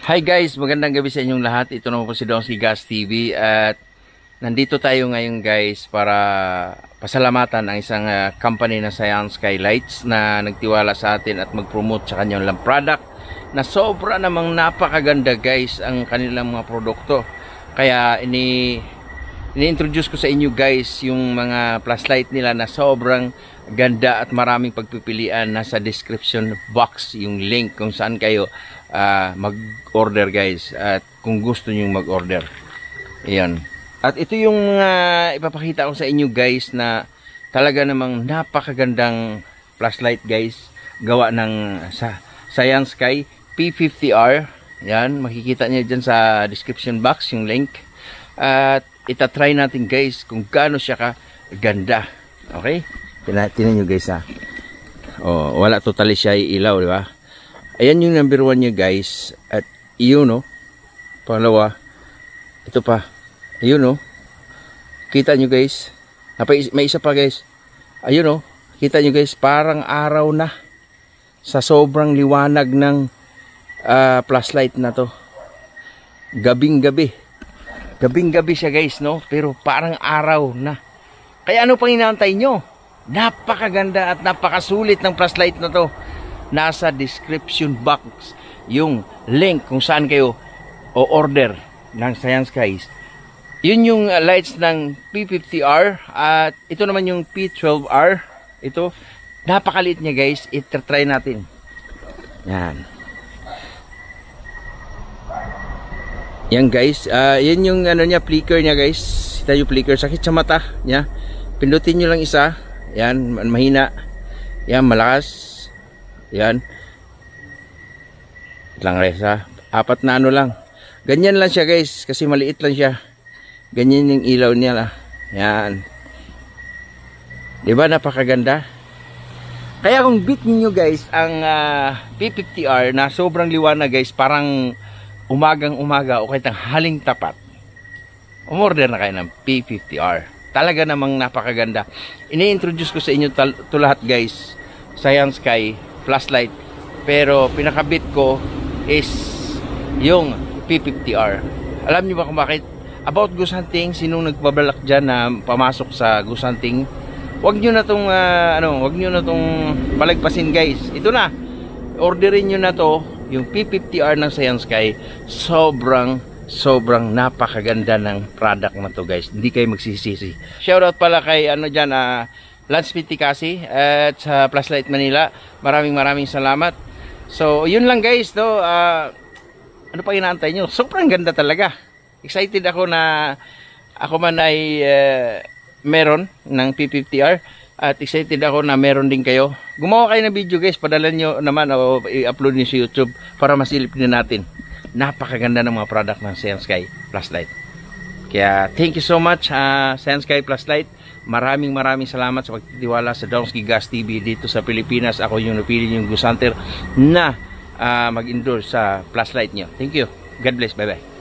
Hi guys, magandang gabi sa inyong lahat. Ito naman po si Donsky Gas TV at nandito tayo ngayon guys para pasalamatan ang isang company na Science Skylights na nagtiwala sa atin at mag-promote sa kanyang product na sobra namang napakaganda guys ang kanilang mga produkto. Kaya ini-introduce ko sa inyo guys yung mga flashlight nila na sobrang ganda at maraming pagpipilian. Nasa description box yung link kung saan kayo mag-order guys at kung gusto nyo mag-order. Ayan. At ito yung mga ipapakita ko sa inyo guys na talaga namang napakagandang flashlight guys. Gawa ng Science Sky P50R. Yan, makikita nyo dyan sa description box yung link. At itatry natin guys kung gaano siya kaganda. Okay? Tinan nyo guys ha. Oh, wala totally siya ilaw, di ba? Ayan yung number 1 nyo guys. At iyon no. Pangalawa. Ito pa. Ayun no. Kita nyo guys. May isa pa guys. Ayun no. Kita nyo guys. Parang araw na. Sa sobrang liwanag ng flashlight na to. Gabing gabi. Gabing gabi siya guys no. Pero parang araw na. Kaya ano pang inaantay nyo? Napakaganda at napakasulit ng flashlight na to. Nasa description box yung link kung saan kayo o-order ng Science Skies. Yun yung lights ng P50R at ito naman yung P12R. Ito, napakaliit niya guys. I-try natin. Yan. Yan guys. Yan yung ano niya, flicker niya guys. Ito yung flicker. Sakit sa mata niya. Pindutin nyo lang isa. Yan, mahina. Yan, malakas. Yan. Lang res ha. 4 na ano lang. Ganyan lang siya guys. Kasi maliit lang siya. Ganyan yung ilaw niya lah. Yan. Diba napakaganda? Kaya kung beat niyo guys ang P50R na sobrang liwanag guys. Parang umagang umaga o kahit ang haling tapat. Umorder na kayo ng P50R. Talaga namang napakaganda. Ini-introduce ko sa inyo to lahat guys. Science Sky flashlight, pero pinakabit ko is yung P50R. Alam niyo ba kung bakit? About goose hunting, sinong nagbabalak dyan na pamasok sa goose hunting, wag nyo na tong wag nyo na tong palagpasin guys. Ito na, orderin nyo na to, yung P50R ng Science Sky. Sobrang napakaganda ng product na to guys. Hindi kayo magsisisi. Shoutout pala kay dyan, Lance Piticasi at sa Flashlight Manila. Maraming salamat. So, yun lang guys. No? Ano pa inaantay nyo? Sobrang ganda talaga. Excited ako na ako man ay meron ng P50R. At excited ako na meron din kayo. Gumawa kayo ng video guys. Padala nyo naman o i-upload nyo sa YouTube para masilip din natin. Napakaganda ng mga product ng Science Sky Flashlight. Kaya thank you so much Science Sky Flashlight. Maraming salamat sa pagtitiwala sa Donsky Gas TV dito sa Pilipinas. Ako yung napili yung Goose Hunter na mag-endorse sa flashlight nyo. Thank you. God bless. Bye bye.